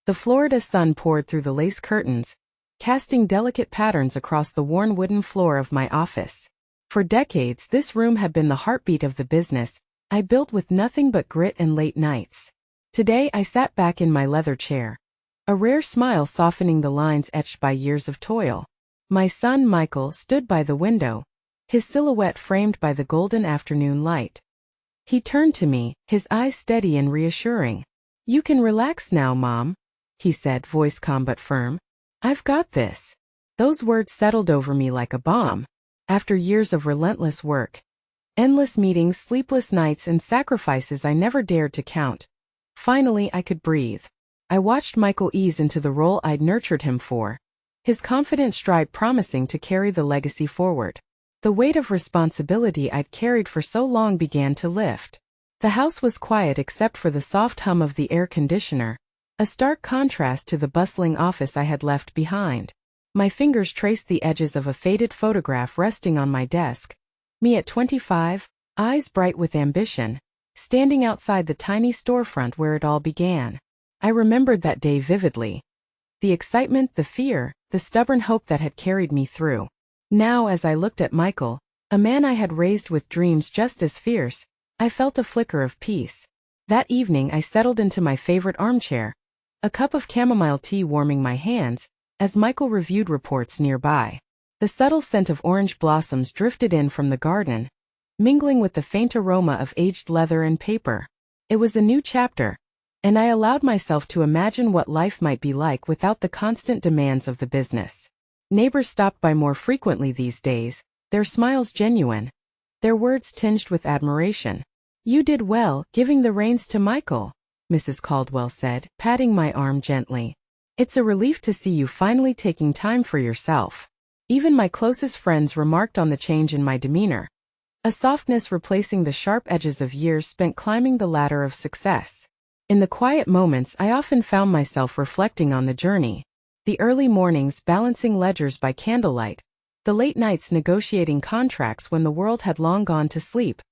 The Florida sun poured through the lace curtains, casting delicate patterns across the worn wooden floor of my office. For decades, this room had been the heartbeat of the business I built with nothing but grit and late nights. Today I sat back in my leather chair, a rare smile softening the lines etched by years of toil. My son Michael stood by the window, his silhouette framed by the golden afternoon light. He turned to me, his eyes steady and reassuring. "You can relax now, Mom," he said, voice calm but firm. "I've got this." Those words settled over me like a bomb. After years of relentless work, endless meetings, sleepless nights, and sacrifices I never dared to count, finally I could breathe. I watched Michael ease into the role I'd nurtured him for, his confident stride promising to carry the legacy forward. The weight of responsibility I'd carried for so long began to lift. The house was quiet except for the soft hum of the air conditioner, a stark contrast to the bustling office I had left behind. My fingers traced the edges of a faded photograph resting on my desk. Me at 25, eyes bright with ambition, standing outside the tiny storefront where it all began. I remembered that day vividly. The excitement, the fear, the stubborn hope that had carried me through. Now, as I looked at Michael, a man I had raised with dreams just as fierce, I felt a flicker of peace. That evening I settled into my favorite armchair, a cup of chamomile tea warming my hands, as Michael reviewed reports nearby. The subtle scent of orange blossoms drifted in from the garden, mingling with the faint aroma of aged leather and paper. It was a new chapter, and I allowed myself to imagine what life might be like without the constant demands of the business. Neighbors stopped by more frequently these days, their smiles genuine, their words tinged with admiration. "You did well, giving the reins to Michael," Mrs. Caldwell said, patting my arm gently. "It's a relief to see you finally taking time for yourself." Even my closest friends remarked on the change in my demeanor, a softness replacing the sharp edges of years spent climbing the ladder of success. In the quiet moments, I often found myself reflecting on the journey. The early mornings balancing ledgers by candlelight, the late nights negotiating contracts when the world had long gone to sleep,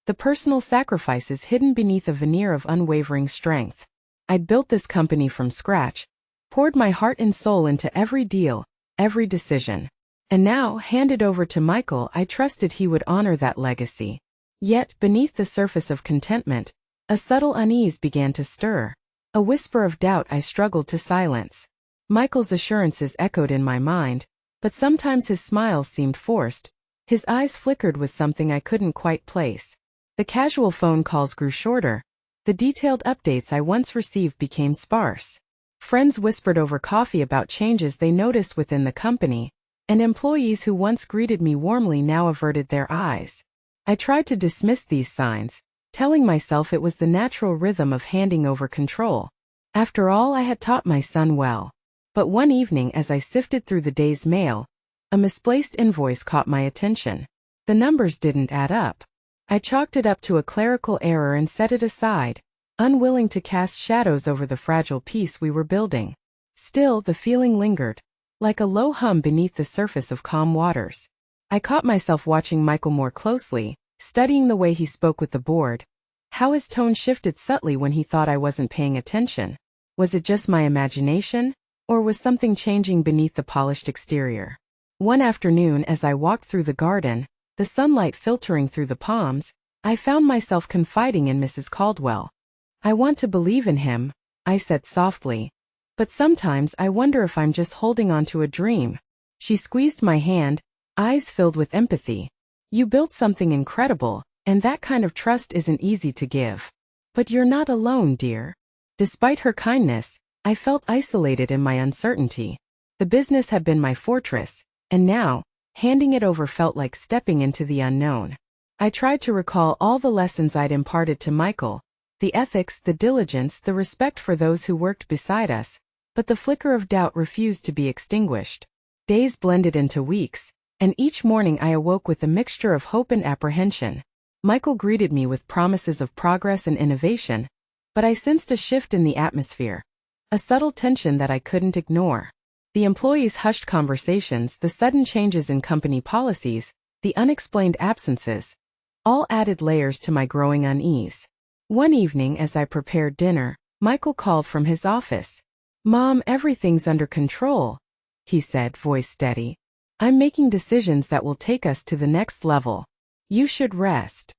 the personal sacrifices hidden beneath a veneer of unwavering strength. I'd built this company from scratch, poured my heart and soul into every deal, every decision. And now, handed over to Michael, I trusted he would honor that legacy. Yet, beneath the surface of contentment, a subtle unease began to stir, a whisper of doubt I struggled to silence. Michael's assurances echoed in my mind, but sometimes his smiles seemed forced, his eyes flickered with something I couldn't quite place. The casual phone calls grew shorter, the detailed updates I once received became sparse. Friends whispered over coffee about changes they noticed within the company, and employees who once greeted me warmly now averted their eyes. I tried to dismiss these signs, telling myself it was the natural rhythm of handing over control. After all, I had taught my son well. But one evening, as I sifted through the day's mail, a misplaced invoice caught my attention. The numbers didn't add up. I chalked it up to a clerical error and set it aside, unwilling to cast shadows over the fragile peace we were building. Still, the feeling lingered, like a low hum beneath the surface of calm waters. I caught myself watching Michael more closely, studying the way he spoke with the board, how his tone shifted subtly when he thought I wasn't paying attention. Was it just my imagination? Or was something changing beneath the polished exterior? One afternoon, as I walked through the garden, the sunlight filtering through the palms, I found myself confiding in Mrs. Caldwell. "I want to believe in him," I said softly. "But sometimes I wonder if I'm just holding on to a dream." She squeezed my hand, eyes filled with empathy. "You built something incredible, and that kind of trust isn't easy to give. But you're not alone, dear." Despite her kindness, I felt isolated in my uncertainty. The business had been my fortress, and now, handing it over felt like stepping into the unknown. I tried to recall all the lessons I'd imparted to Michael, the ethics, the diligence, the respect for those who worked beside us, but the flicker of doubt refused to be extinguished. Days blended into weeks, and each morning I awoke with a mixture of hope and apprehension. Michael greeted me with promises of progress and innovation, but I sensed a shift in the atmosphere. A subtle tension that I couldn't ignore. The employees' hushed conversations, the sudden changes in company policies, the unexplained absences, all added layers to my growing unease. One evening, as I prepared dinner, Michael called from his office. Mom, everything's under control, he said, voice steady. I'm making decisions that will take us to the next level. You should rest.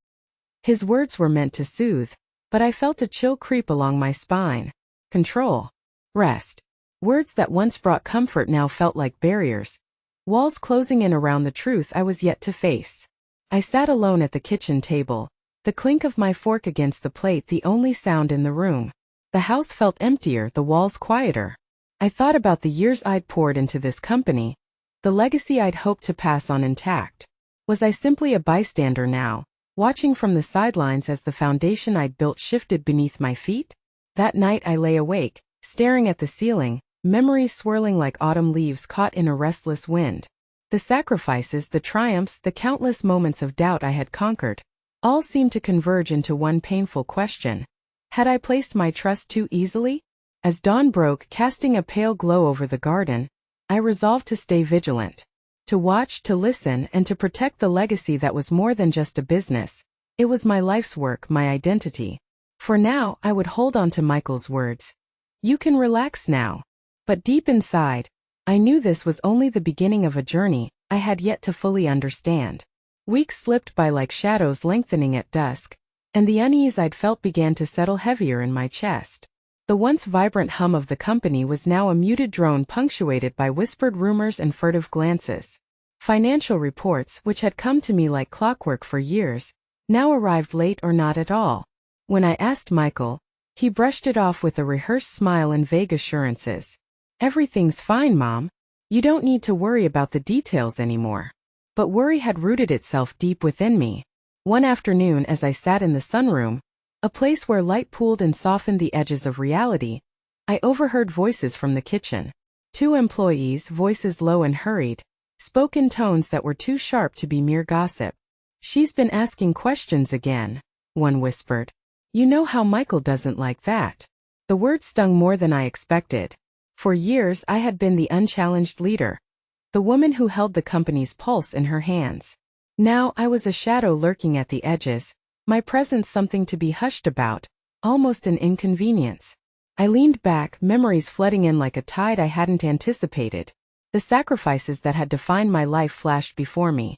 His words were meant to soothe, but I felt a chill creep along my spine. Control. Rest. Words that once brought comfort now felt like barriers. Walls closing in around the truth I was yet to face. I sat alone at the kitchen table, the clink of my fork against the plate the only sound in the room. The house felt emptier, the walls quieter. I thought about the years I'd poured into this company, the legacy I'd hoped to pass on intact. Was I simply a bystander now, watching from the sidelines as the foundation I'd built shifted beneath my feet? That night I lay awake, staring at the ceiling, memories swirling like autumn leaves caught in a restless wind. The sacrifices, the triumphs, the countless moments of doubt I had conquered, all seemed to converge into one painful question. Had I placed my trust too easily? As dawn broke, casting a pale glow over the garden, I resolved to stay vigilant. To watch, to listen, and to protect the legacy that was more than just a business. It was my life's work, my identity. For now, I would hold on to Michael's words. You can relax now. But deep inside, I knew this was only the beginning of a journey I had yet to fully understand. Weeks slipped by like shadows lengthening at dusk, and the unease I'd felt began to settle heavier in my chest. The once vibrant hum of the company was now a muted drone punctuated by whispered rumors and furtive glances. Financial reports, which had come to me like clockwork for years, now arrived late or not at all. When I asked Michael, he brushed it off with a rehearsed smile and vague assurances. Everything's fine, Mom. You don't need to worry about the details anymore. But worry had rooted itself deep within me. One afternoon as I sat in the sunroom, a place where light pooled and softened the edges of reality, I overheard voices from the kitchen. 2 employees, voices low and hurried, spoke in tones that were too sharp to be mere gossip. She's been asking questions again, one whispered. You know how Michael doesn't like that. The word stung more than I expected. For years I had been the unchallenged leader, the woman who held the company's pulse in her hands. Now I was a shadow lurking at the edges, my presence something to be hushed about, almost an inconvenience. I leaned back, memories flooding in like a tide I hadn't anticipated. The sacrifices that had defined my life flashed before me.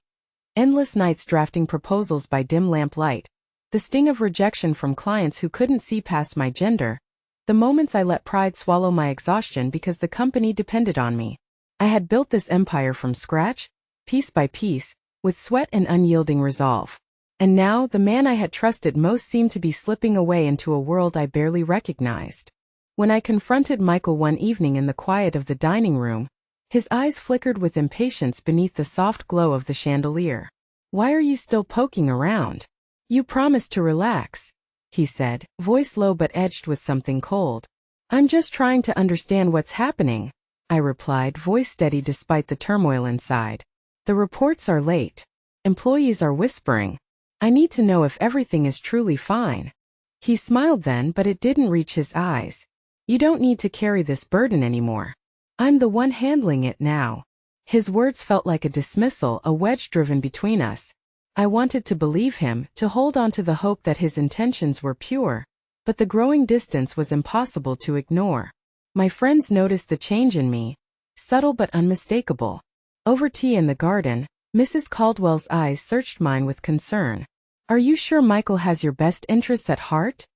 Endless nights drafting proposals by dim lamplight, the sting of rejection from clients who couldn't see past my gender, the moments I let pride swallow my exhaustion because the company depended on me. I had built this empire from scratch, piece by piece, with sweat and unyielding resolve. And now, the man I had trusted most seemed to be slipping away into a world I barely recognized. When I confronted Michael one evening in the quiet of the dining room, his eyes flickered with impatience beneath the soft glow of the chandelier. Why are you still poking around? You promised to relax, he said, voice low but edged with something cold. I'm just trying to understand what's happening, I replied, voice steady despite the turmoil inside. The reports are late. Employees are whispering. I need to know if everything is truly fine. He smiled then, but it didn't reach his eyes. You don't need to carry this burden anymore. I'm the one handling it now. His words felt like a dismissal, a wedge driven between us. I wanted to believe him, to hold on to the hope that his intentions were pure, but the growing distance was impossible to ignore. My friends noticed the change in me, subtle but unmistakable. Over tea in the garden, Mrs. Caldwell's eyes searched mine with concern. Are you sure Michael has your best interests at heart?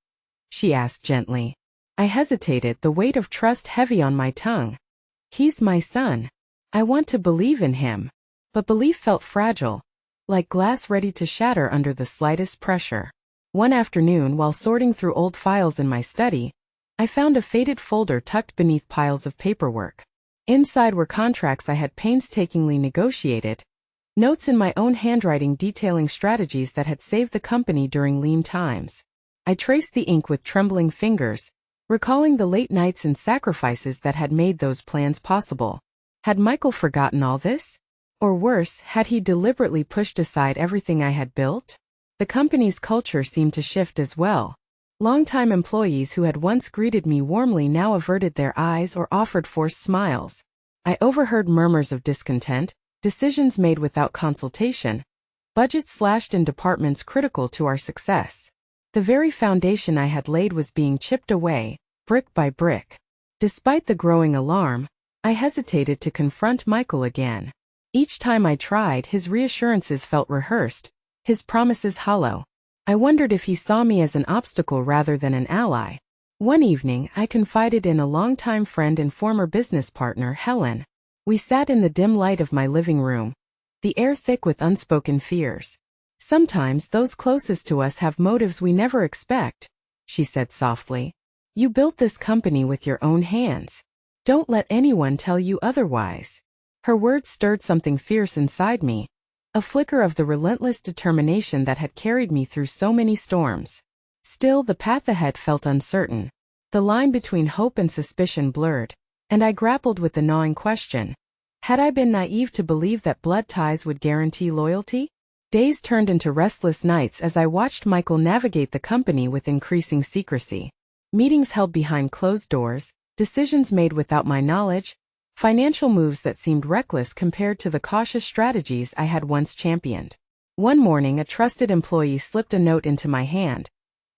She asked gently. I hesitated, the weight of trust heavy on my tongue. He's my son. I want to believe in him. But belief felt fragile, like glass ready to shatter under the slightest pressure. One afternoon, while sorting through old files in my study, I found a faded folder tucked beneath piles of paperwork. Inside were contracts I had painstakingly negotiated, notes in my own handwriting detailing strategies that had saved the company during lean times. I traced the ink with trembling fingers, recalling the late nights and sacrifices that had made those plans possible. Had Michael forgotten all this? Or worse, had he deliberately pushed aside everything I had built? The company's culture seemed to shift as well. Longtime employees who had once greeted me warmly now averted their eyes or offered forced smiles. I overheard murmurs of discontent, decisions made without consultation, budgets slashed in departments critical to our success. The very foundation I had laid was being chipped away, brick by brick. Despite the growing alarm, I hesitated to confront Michael again. Each time I tried, his reassurances felt rehearsed, his promises hollow. I wondered if he saw me as an obstacle rather than an ally. One evening, I confided in a longtime friend and former business partner, Helen. We sat in the dim light of my living room, the air thick with unspoken fears. "Sometimes those closest to us have motives we never expect," she said softly. "You built this company with your own hands. Don't let anyone tell you otherwise." Her words stirred something fierce inside me, a flicker of the relentless determination that had carried me through so many storms. Still, the path ahead felt uncertain. The line between hope and suspicion blurred, and I grappled with the gnawing question: had I been naive to believe that blood ties would guarantee loyalty? Days turned into restless nights as I watched Michael navigate the company with increasing secrecy. Meetings held behind closed doors, decisions made without my knowledge, financial moves that seemed reckless compared to the cautious strategies I had once championed. One morning, a trusted employee slipped a note into my hand,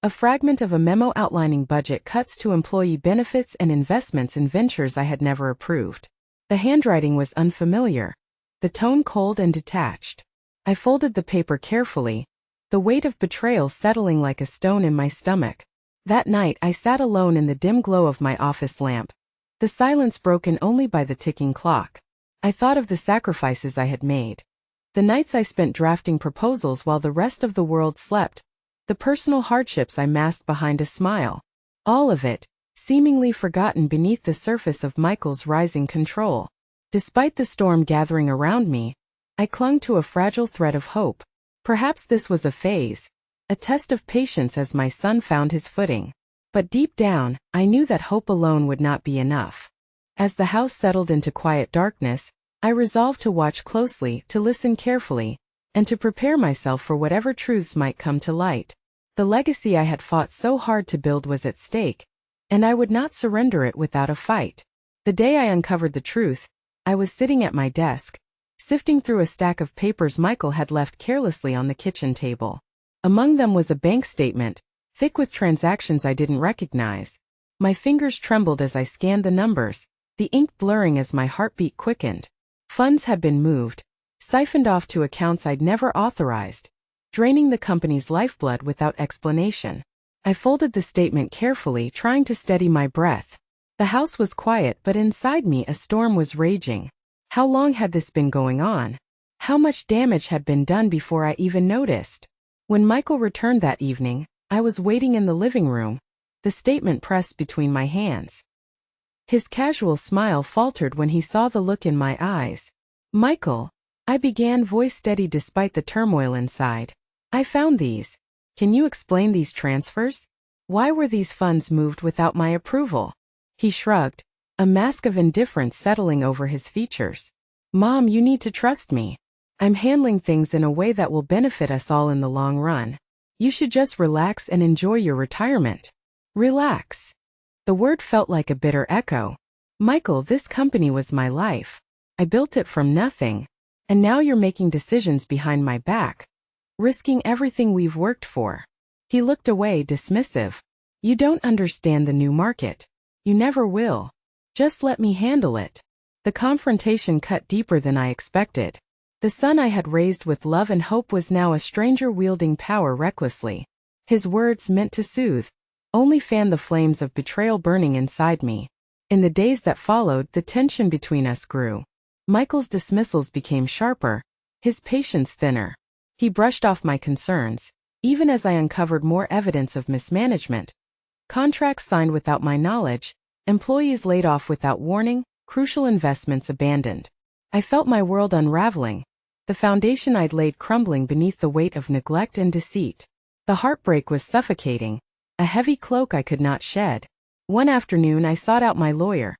a fragment of a memo outlining budget cuts to employee benefits and investments in ventures I had never approved. The handwriting was unfamiliar, the tone cold and detached. I folded the paper carefully, the weight of betrayal settling like a stone in my stomach. That night, I sat alone in the dim glow of my office lamp, the silence broken only by the ticking clock. I thought of the sacrifices I had made, the nights I spent drafting proposals while the rest of the world slept, the personal hardships I masked behind a smile. All of it, seemingly forgotten beneath the surface of Michael's rising control. Despite the storm gathering around me, I clung to a fragile thread of hope. Perhaps this was a phase, a test of patience as my son found his footing. But deep down, I knew that hope alone would not be enough. As the house settled into quiet darkness, I resolved to watch closely, to listen carefully, and to prepare myself for whatever truths might come to light. The legacy I had fought so hard to build was at stake, and I would not surrender it without a fight. The day I uncovered the truth, I was sitting at my desk, sifting through a stack of papers Michael had left carelessly on the kitchen table. Among them was a bank statement, thick with transactions I didn't recognize. My fingers trembled as I scanned the numbers, the ink blurring as my heartbeat quickened. Funds had been moved, siphoned off to accounts I'd never authorized, draining the company's lifeblood without explanation. I folded the statement carefully, trying to steady my breath. The house was quiet, but inside me a storm was raging. How long had this been going on? How much damage had been done before I even noticed? When Michael returned that evening, I was waiting in the living room, the statement pressed between my hands. His casual smile faltered when he saw the look in my eyes. "Michael," I began, voice steady despite the turmoil inside. "I found these. Can you explain these transfers? Why were these funds moved without my approval?" He shrugged, a mask of indifference settling over his features. "Mom, you need to trust me. I'm handling things in a way that will benefit us all in the long run. You should just relax and enjoy your retirement." Relax. The word felt like a bitter echo. "Michael, this company was my life. I built it from nothing. And now you're making decisions behind my back, risking everything we've worked for." He looked away, dismissive. "You don't understand the new market. You never will. Just let me handle it." The confrontation cut deeper than I expected. The son I had raised with love and hope was now a stranger wielding power recklessly. His words, meant to soothe, only fanned the flames of betrayal burning inside me. In the days that followed, the tension between us grew. Michael's dismissals became sharper, his patience thinner. He brushed off my concerns, even as I uncovered more evidence of mismanagement. Contracts signed without my knowledge, employees laid off without warning, crucial investments abandoned. I felt my world unraveling, the foundation I'd laid crumbling beneath the weight of neglect and deceit. The heartbreak was suffocating, a heavy cloak I could not shed. One afternoon I sought out my lawyer,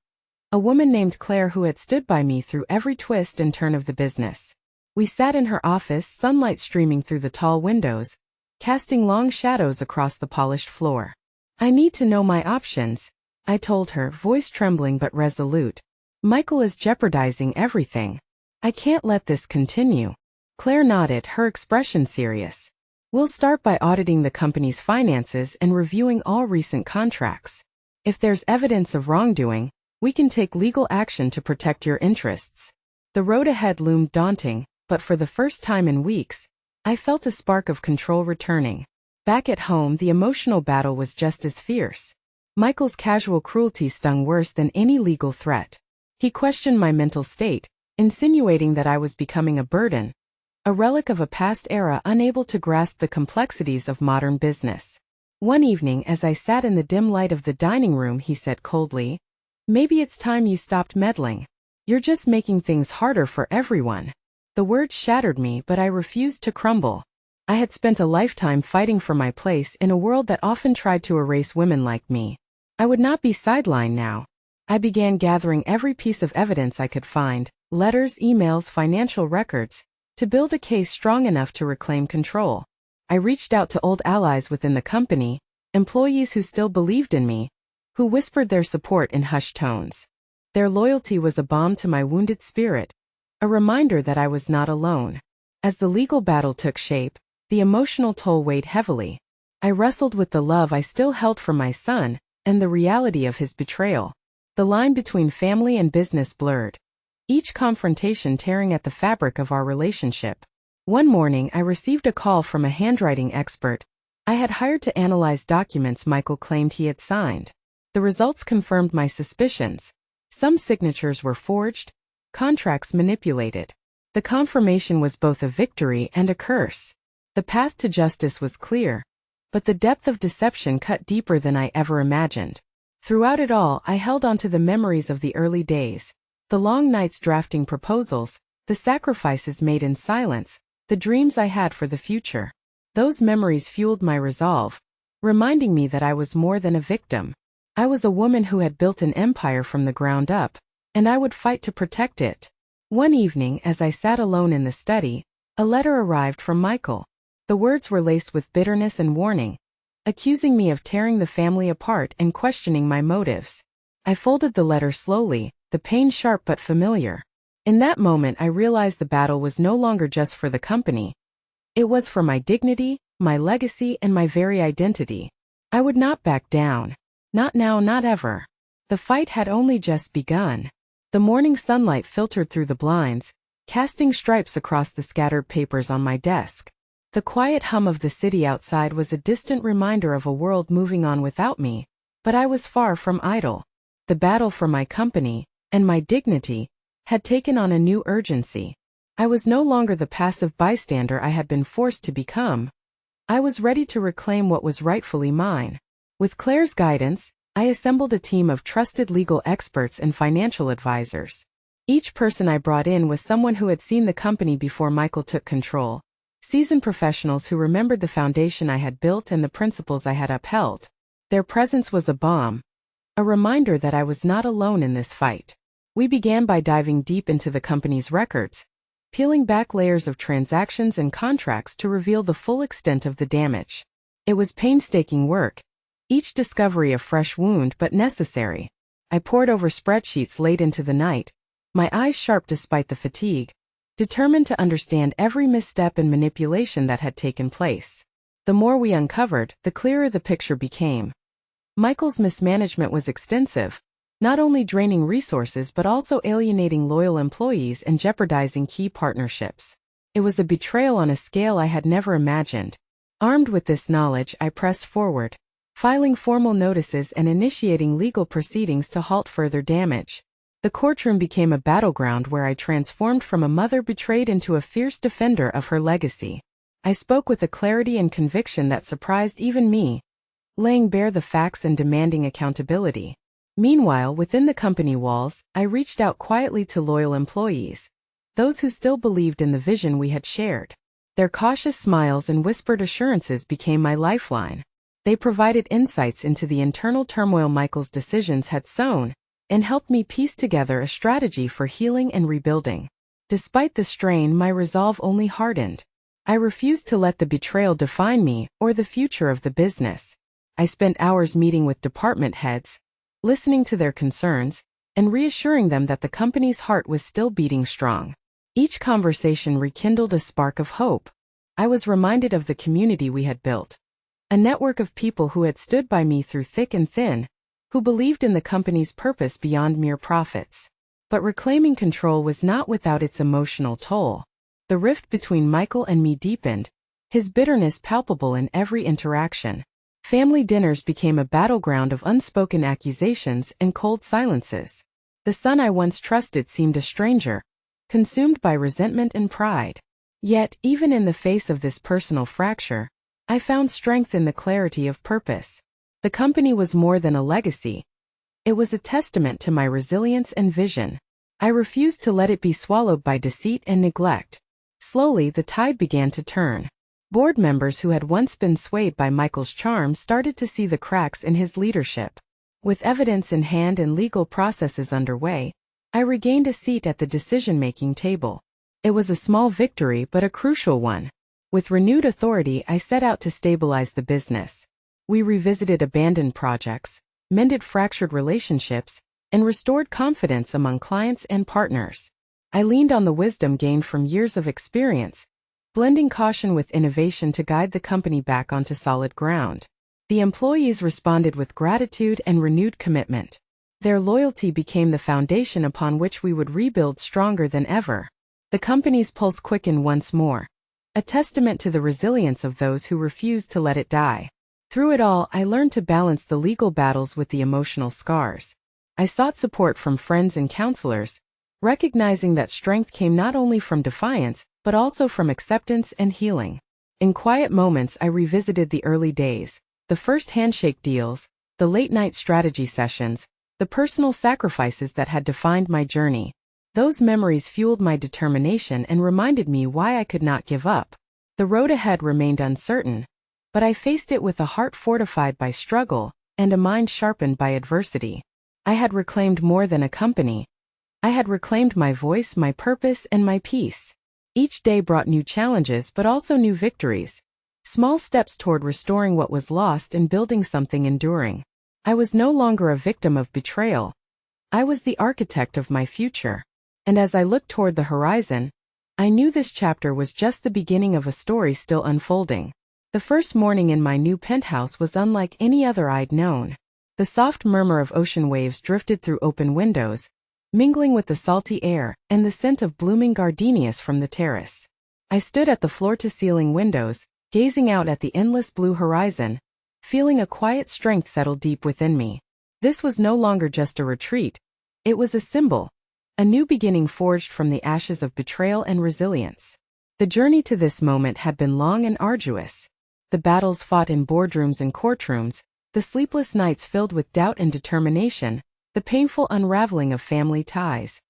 a woman named Claire who had stood by me through every twist and turn of the business. We sat in her office, sunlight streaming through the tall windows, casting long shadows across the polished floor. "I need to know my options," I told her, voice trembling but resolute. "Michael is jeopardizing everything. I can't let this continue." Claire nodded, her expression serious. "We'll start by auditing the company's finances and reviewing all recent contracts. If there's evidence of wrongdoing, we can take legal action to protect your interests. The road ahead loomed daunting, but for the first time in weeks, I felt a spark of control returning. Back at home, the emotional battle was just as fierce. Michael's casual cruelty stung worse than any legal threat. He questioned my mental state, insinuating that I was becoming a burden, a relic of a past era unable to grasp the complexities of modern business. One evening, as I sat in the dim light of the dining room, he said coldly, "Maybe it's time you stopped meddling. You're just making things harder for everyone." The words shattered me, but I refused to crumble. I had spent a lifetime fighting for my place in a world that often tried to erase women like me. I would not be sidelined now. I began gathering every piece of evidence I could find, letters, emails, financial records, to build a case strong enough to reclaim control. I reached out to old allies within the company, employees who still believed in me, who whispered their support in hushed tones. Their loyalty was a balm to my wounded spirit, a reminder that I was not alone. As the legal battle took shape, the emotional toll weighed heavily. I wrestled with the love I still held for my son, and the reality of his betrayal. The line between family and business blurred, each confrontation tearing at the fabric of our relationship. One morning, I received a call from a handwriting expert I had hired to analyze documents Michael claimed he had signed. The results confirmed my suspicions. Some signatures were forged, contracts manipulated. The confirmation was both a victory and a curse. The path to justice was clear, but the depth of deception cut deeper than I ever imagined. Throughout it all, I held on to the memories of the early days, the long nights drafting proposals, the sacrifices made in silence, the dreams I had for the future. Those memories fueled my resolve, reminding me that I was more than a victim. I was a woman who had built an empire from the ground up, and I would fight to protect it. One evening, as I sat alone in the study, a letter arrived from Michael. The words were laced with bitterness and warning, accusing me of tearing the family apart and questioning my motives. I folded the letter slowly, the pain sharp but familiar. In that moment, I realized the battle was no longer just for the company. It was for my dignity, my legacy, and my very identity. I would not back down. Not now, not ever. The fight had only just begun. The morning sunlight filtered through the blinds, casting stripes across the scattered papers on my desk. The quiet hum of the city outside was a distant reminder of a world moving on without me, but I was far from idle. The battle for my company, and my dignity, had taken on a new urgency. I was no longer the passive bystander I had been forced to become. I was ready to reclaim what was rightfully mine. With Claire's guidance, I assembled a team of trusted legal experts and financial advisors. Each person I brought in was someone who had seen the company before Michael took control, seasoned professionals who remembered the foundation I had built and the principles I had upheld. Their presence was a balm, a reminder that I was not alone in this fight. We began by diving deep into the company's records, peeling back layers of transactions and contracts to reveal the full extent of the damage. It was painstaking work, each discovery a fresh wound but necessary. I pored over spreadsheets late into the night, my eyes sharp despite the fatigue, determined to understand every misstep and manipulation that had taken place. The more we uncovered, the clearer the picture became. Michael's mismanagement was extensive, not only draining resources but also alienating loyal employees and jeopardizing key partnerships. It was a betrayal on a scale I had never imagined. Armed with this knowledge, I pressed forward, filing formal notices and initiating legal proceedings to halt further damage. The courtroom became a battleground where I transformed from a mother betrayed into a fierce defender of her legacy. I spoke with a clarity and conviction that surprised even me, laying bare the facts and demanding accountability. Meanwhile, within the company walls, I reached out quietly to loyal employees, those who still believed in the vision we had shared. Their cautious smiles and whispered assurances became my lifeline. They provided insights into the internal turmoil Michael's decisions had sown, and helped me piece together a strategy for healing and rebuilding. Despite the strain, my resolve only hardened. I refused to let the betrayal define me or the future of the business. I spent hours meeting with department heads, listening to their concerns, and reassuring them that the company's heart was still beating strong. Each conversation rekindled a spark of hope. I was reminded of the community we had built, a network of people who had stood by me through thick and thin, who believed in the company's purpose beyond mere profits. But reclaiming control was not without its emotional toll. The rift between Michael and me deepened, his bitterness palpable in every interaction. Family dinners became a battleground of unspoken accusations and cold silences. The son I once trusted seemed a stranger, consumed by resentment and pride. Yet, even in the face of this personal fracture, I found strength in the clarity of purpose. The company was more than a legacy. It was a testament to my resilience and vision. I refused to let it be swallowed by deceit and neglect. Slowly, the tide began to turn. Board members who had once been swayed by Michael's charm started to see the cracks in his leadership. With evidence in hand and legal processes underway, I regained a seat at the decision-making table. It was a small victory but a crucial one. With renewed authority, I set out to stabilize the business. We revisited abandoned projects, mended fractured relationships, and restored confidence among clients and partners. I leaned on the wisdom gained from years of experience, blending caution with innovation to guide the company back onto solid ground. The employees responded with gratitude and renewed commitment. Their loyalty became the foundation upon which we would rebuild stronger than ever. The company's pulse quickened once more, a testament to the resilience of those who refused to let it die. Through it all, I learned to balance the legal battles with the emotional scars. I sought support from friends and counselors, recognizing that strength came not only from defiance, but also from acceptance and healing. In quiet moments, I revisited the early days, the first handshake deals, the late-night strategy sessions, the personal sacrifices that had defined my journey. Those memories fueled my determination and reminded me why I could not give up. The road ahead remained uncertain, but I faced it with a heart fortified by struggle and a mind sharpened by adversity. I had reclaimed more than a company. I had reclaimed my voice, my purpose, and my peace. Each day brought new challenges but also new victories. Small steps toward restoring what was lost and building something enduring. I was no longer a victim of betrayal. I was the architect of my future. And as I looked toward the horizon, I knew this chapter was just the beginning of a story still unfolding. The first morning in my new penthouse was unlike any other I'd known. The soft murmur of ocean waves drifted through open windows, mingling with the salty air and the scent of blooming gardenias from the terrace. I stood at the floor-to-ceiling windows, gazing out at the endless blue horizon, feeling a quiet strength settle deep within me. This was no longer just a retreat. It was a symbol, a new beginning forged from the ashes of betrayal and resilience. The journey to this moment had been long and arduous. The battles fought in boardrooms and courtrooms, the sleepless nights filled with doubt and determination, the painful unraveling of family ties.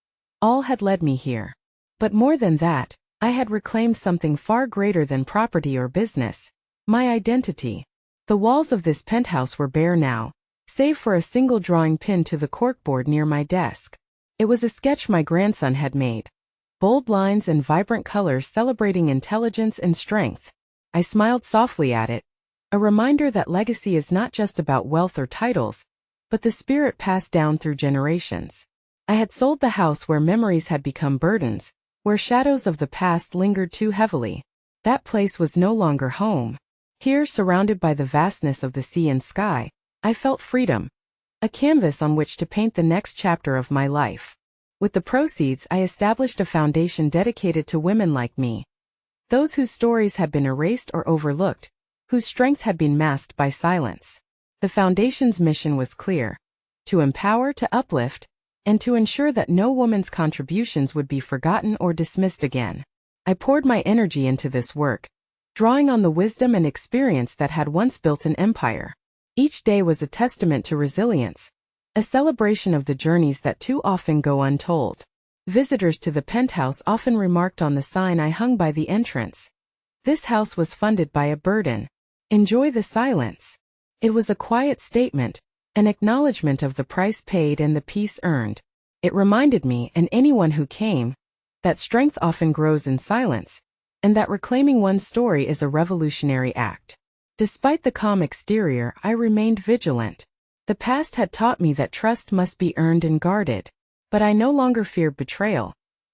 All had led me here. But more than that, I had reclaimed something far greater than property or business: my identity. The walls of this penthouse were bare now, save for a single drawing pinned to the corkboard near my desk. It was a sketch my grandson had made. Bold lines and vibrant colors celebrating intelligence and strength. I smiled softly at it, a reminder that legacy is not just about wealth or titles, but the spirit passed down through generations. I had sold the house where memories had become burdens, where shadows of the past lingered too heavily. That place was no longer home. Here, surrounded by the vastness of the sea and sky, I felt freedom, a canvas on which to paint the next chapter of my life. With the proceeds, I established a foundation dedicated to women like me, those whose stories had been erased or overlooked, whose strength had been masked by silence. The foundation's mission was clear: to empower, to uplift, and to ensure that no woman's contributions would be forgotten or dismissed again. I poured my energy into this work, drawing on the wisdom and experience that had once built an empire. Each day was a testament to resilience, a celebration of the journeys that too often go untold. Visitors to the penthouse often remarked on the sign I hung by the entrance. This house was funded by a burden. Enjoy the silence. It was a quiet statement, an acknowledgement of the price paid and the peace earned. It reminded me, and anyone who came, that strength often grows in silence, and that reclaiming one's story is a revolutionary act. Despite the calm exterior, I remained vigilant. The past had taught me that trust must be earned and guarded, but I no longer feared betrayal.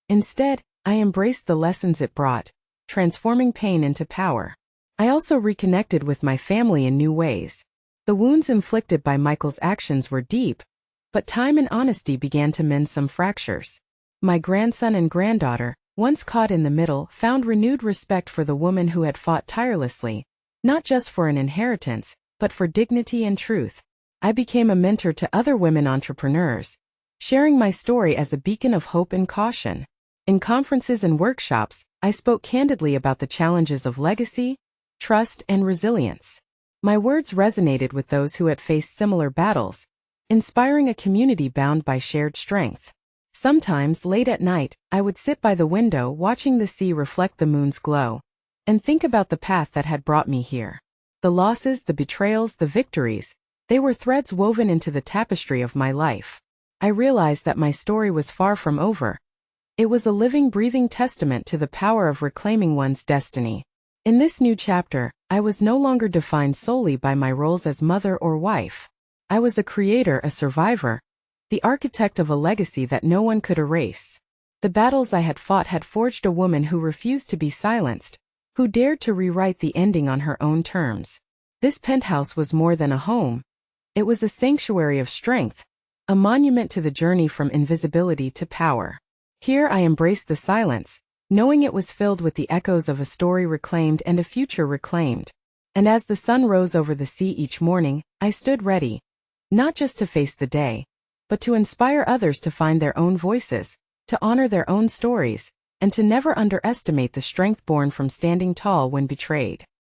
Instead, I embraced the lessons it brought, transforming pain into power. I also reconnected with my family in new ways. The wounds inflicted by Michael's actions were deep, but time and honesty began to mend some fractures. My grandson and granddaughter, once caught in the middle, found renewed respect for the woman who had fought tirelessly, not just for an inheritance, but for dignity and truth. I became a mentor to other women entrepreneurs, sharing my story as a beacon of hope and caution. In conferences and workshops, I spoke candidly about the challenges of legacy, trust, and resilience. My words resonated with those who had faced similar battles, inspiring a community bound by shared strength. Sometimes, late at night, I would sit by the window watching the sea reflect the moon's glow, and think about the path that had brought me here. The losses, the betrayals, the victories, they were threads woven into the tapestry of my life. I realized that my story was far from over. It was a living, breathing testament to the power of reclaiming one's destiny. In this new chapter, I was no longer defined solely by my roles as mother or wife. I was a creator, a survivor, the architect of a legacy that no one could erase. The battles I had fought had forged a woman who refused to be silenced, who dared to rewrite the ending on her own terms. This penthouse was more than a home. It was a sanctuary of strength, a monument to the journey from invisibility to power. Here I embraced the silence, knowing it was filled with the echoes of a story reclaimed and a future reclaimed. And as the sun rose over the sea each morning, I stood ready, not just to face the day, but to inspire others to find their own voices, to honor their own stories, and to never underestimate the strength born from standing tall when betrayed.